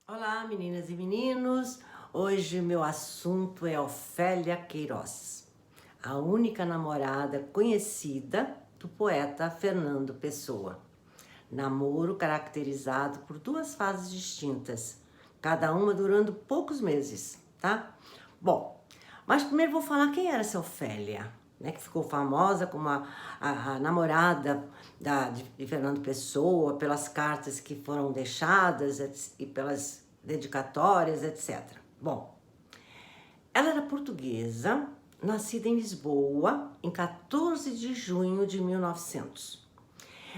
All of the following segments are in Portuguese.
Olá, meninas e meninos. Hoje meu assunto é Ofélia Queiroz, a única namorada conhecida do poeta Fernando Pessoa. Namoro caracterizado por duas fases distintas, cada uma durando poucos meses, tá? Bom, mas primeiro vou falar quem era essa Ofélia, né, que ficou famosa como a namorada de Fernando Pessoa, pelas cartas que foram deixadas e pelas dedicatórias, etc. Bom, ela era portuguesa, nascida em Lisboa, em 14 de junho de 1900.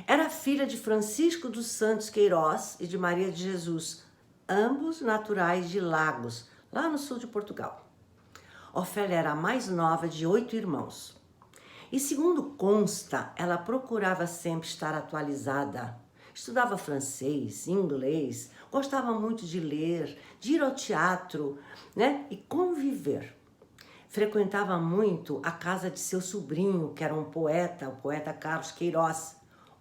Era filha de Francisco dos Santos Queiroz e de Maria de Jesus, ambos naturais de Lagos, lá no sul de Portugal. Ofélia era a mais nova de 8 irmãos. E segundo consta, ela procurava sempre estar atualizada. Estudava francês, inglês, gostava muito de ler, de ir ao teatro, né? E conviver. Frequentava muito a casa de seu sobrinho, que era um poeta, o poeta Carlos Queiroz,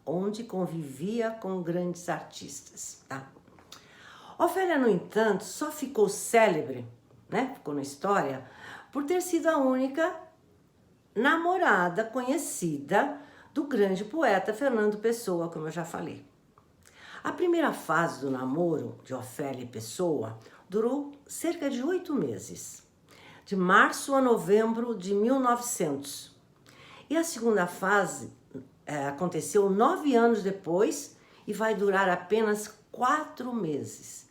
onde convivia com grandes artistas, tá? Ofélia, no entanto, só ficou célebre, né? Ficou na história, por ter sido a única namorada conhecida do grande poeta Fernando Pessoa, como eu já falei. A primeira fase do namoro de Ofélia e Pessoa durou cerca de 8 meses, de março a novembro de 1900. E a segunda fase aconteceu 9 anos depois e vai durar apenas 4 meses,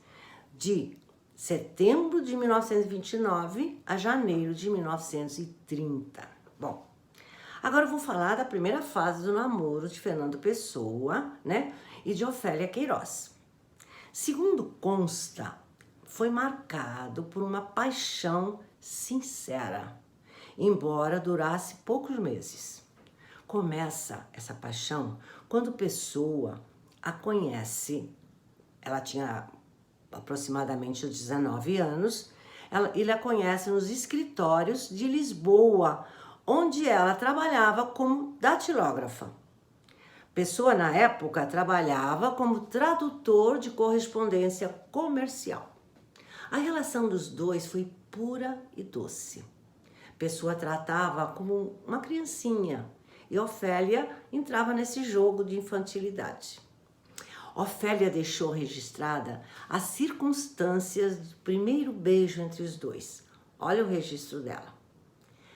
de setembro de 1929 a janeiro de 1930. Bom, agora eu vou falar da primeira fase do namoro de Fernando Pessoa, né, e de Ofélia Queiroz. Segundo consta, foi marcado por uma paixão sincera, embora durasse poucos meses. Começa essa paixão quando Pessoa a conhece. Ela tinha aproximadamente 19 anos. Ele a conhece nos escritórios de Lisboa, onde ela trabalhava como datilógrafa. Pessoa, na época, trabalhava como tradutor de correspondência comercial. A relação dos dois foi pura e doce. Pessoa tratava como uma criancinha e Ofélia entrava nesse jogo de infantilidade. Ofélia deixou registrada as circunstâncias do primeiro beijo entre os dois. Olha o registro dela.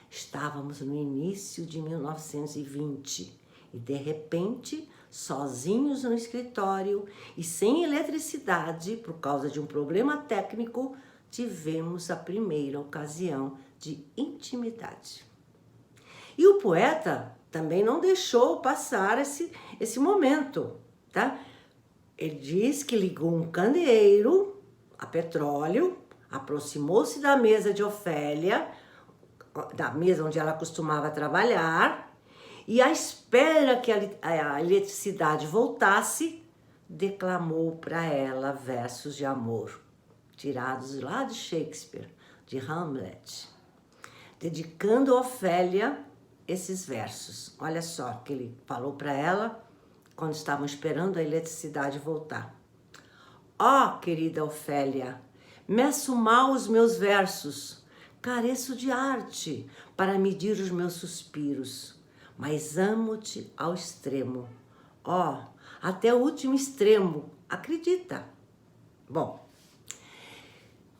Estávamos no início de 1920 e, de repente, sozinhos no escritório e sem eletricidade por causa de um problema técnico, tivemos a primeira ocasião de intimidade. E o poeta também não deixou passar esse momento, tá? Ele diz que ligou um candeeiro a petróleo, aproximou-se da mesa de Ofélia, da mesa onde ela costumava trabalhar, e à espera que a eletricidade voltasse, declamou para ela versos de amor, tirados lá de Shakespeare, de Hamlet, dedicando a Ofélia esses versos. Olha só que ele falou para ela quando estavam esperando a eletricidade voltar. Ó, querida Ofélia, meço mal os meus versos, careço de arte para medir os meus suspiros, mas amo-te ao extremo. Ó, até o último extremo, acredita. Bom,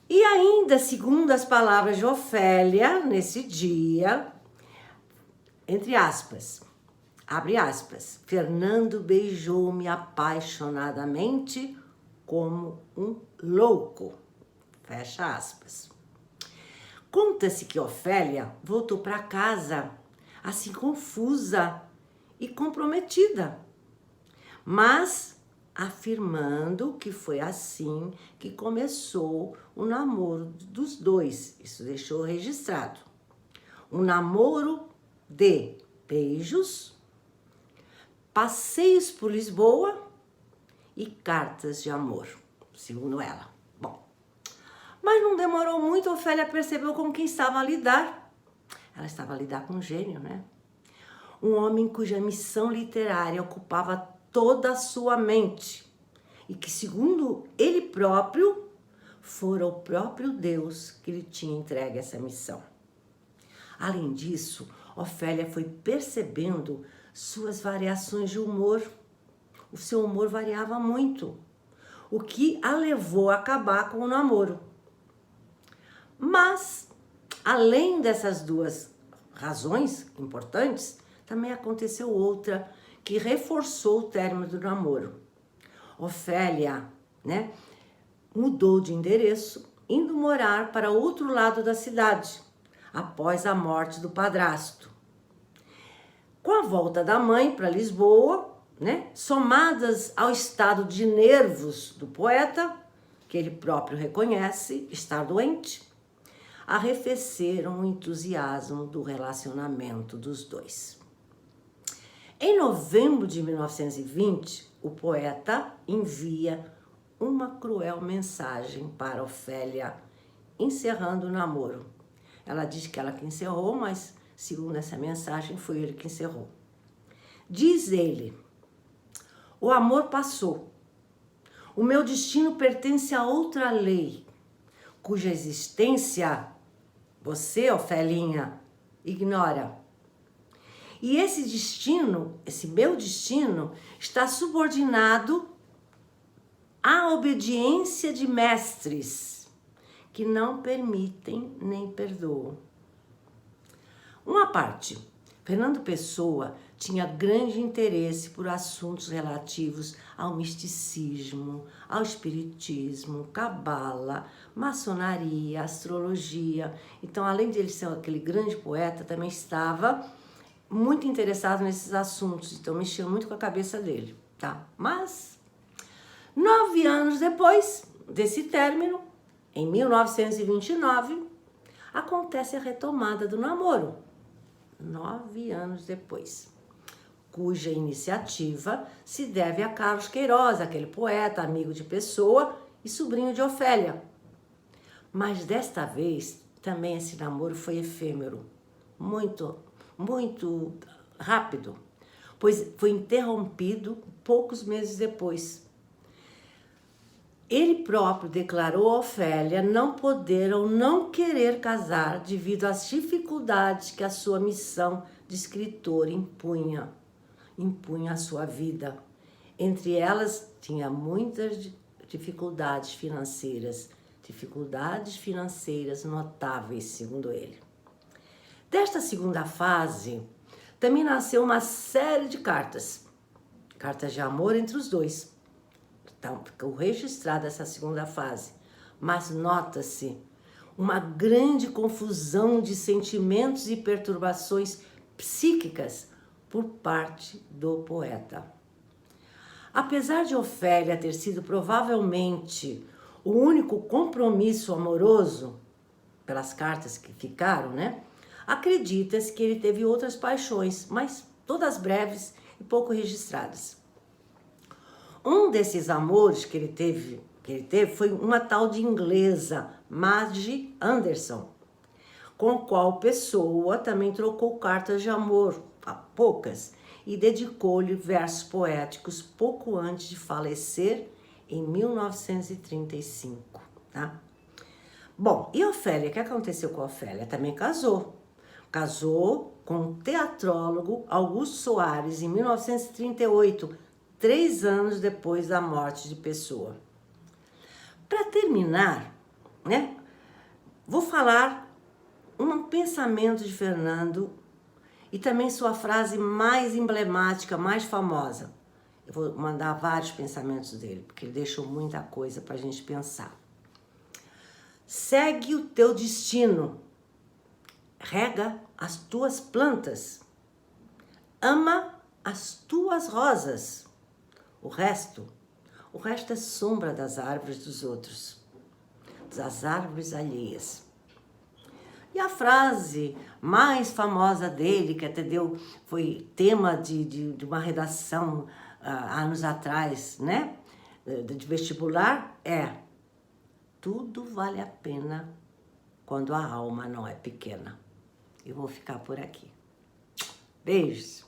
e ainda, segundo as palavras de Ofélia, nesse dia, entre aspas, abre aspas, Fernando beijou-me apaixonadamente como um louco, fecha aspas. Conta-se que Ofélia voltou para casa, assim confusa e comprometida, mas afirmando que foi assim que começou o namoro dos dois. Isso deixou registrado. Um namoro de beijos, passeios por Lisboa e cartas de amor, segundo ela. Bom, mas não demorou muito, Ofélia percebeu com quem estava a lidar. Ela estava a lidar com um gênio, né? Um homem cuja missão literária ocupava toda a sua mente e que, segundo ele próprio, fora o próprio Deus que lhe tinha entregue essa missão. Além disso, Ofélia foi percebendo suas variações de humor. O seu humor variava muito, o que a levou a acabar com o namoro. Mas, além dessas duas razões importantes, também aconteceu outra que reforçou o término do namoro. Ofélia, mudou de endereço, indo morar para outro lado da cidade, após a morte do padrasto. Com a volta da mãe para Lisboa, somadas ao estado de nervos do poeta, que ele próprio reconhece estar doente, arrefeceram o entusiasmo do relacionamento dos dois. Em novembro de 1920, o poeta envia uma cruel mensagem para Ofélia, encerrando o namoro. Ela diz que ela que encerrou, mas segundo essa mensagem foi ele que encerrou. Diz ele: o amor passou. O meu destino pertence a outra lei, cuja existência você, Ofélinha, ignora. E esse destino, esse meu destino, está subordinado à obediência de mestres que não permitem nem perdoam. Uma parte, Fernando Pessoa tinha grande interesse por assuntos relativos ao misticismo, ao espiritismo, cabala, maçonaria, astrologia. Então, além de ele ser aquele grande poeta, também estava muito interessado nesses assuntos. Então, mexia muito com a cabeça dele, tá? Mas, 9 anos depois desse término, em 1929, acontece a retomada do namoro. 9 anos depois, cuja iniciativa se deve a Carlos Queiroz, aquele poeta, amigo de Pessoa e sobrinho de Ofélia. Mas desta vez, também esse namoro foi efêmero, muito rápido, pois foi interrompido poucos meses depois. Ele próprio declarou a Ofélia não poder ou não querer casar devido às dificuldades que a sua missão de escritor impunha à sua vida. Entre elas, tinha muitas dificuldades financeiras notáveis, segundo ele. Desta segunda fase, também nasceu uma série de cartas de amor entre os dois. Então, ficou registrada essa segunda fase, mas nota-se uma grande confusão de sentimentos e perturbações psíquicas por parte do poeta. Apesar de Ofélia ter sido provavelmente o único compromisso amoroso, pelas cartas que ficaram, acredita-se que ele teve outras paixões, mas todas breves e pouco registradas. Um desses amores que ele teve foi uma tal de inglesa, Madge Anderson, com a qual Pessoa também trocou cartas de amor, poucas, e dedicou-lhe versos poéticos pouco antes de falecer em 1935, tá? Bom, e Ofélia? O que aconteceu com a Ofélia? Também casou. Casou com o teatrólogo Augusto Soares em 1938, 3 anos depois da morte de Pessoa. Para terminar, vou falar um pensamento de Fernando e também sua frase mais emblemática, mais famosa. Eu vou mandar vários pensamentos dele, porque ele deixou muita coisa para a gente pensar. Segue o teu destino, rega as tuas plantas, ama as tuas rosas. O resto é sombra das árvores dos outros, das árvores alheias. E a frase mais famosa dele, que até foi tema de uma redação anos atrás, de vestibular, é: tudo vale a pena quando a alma não é pequena. Eu vou ficar por aqui. Beijos!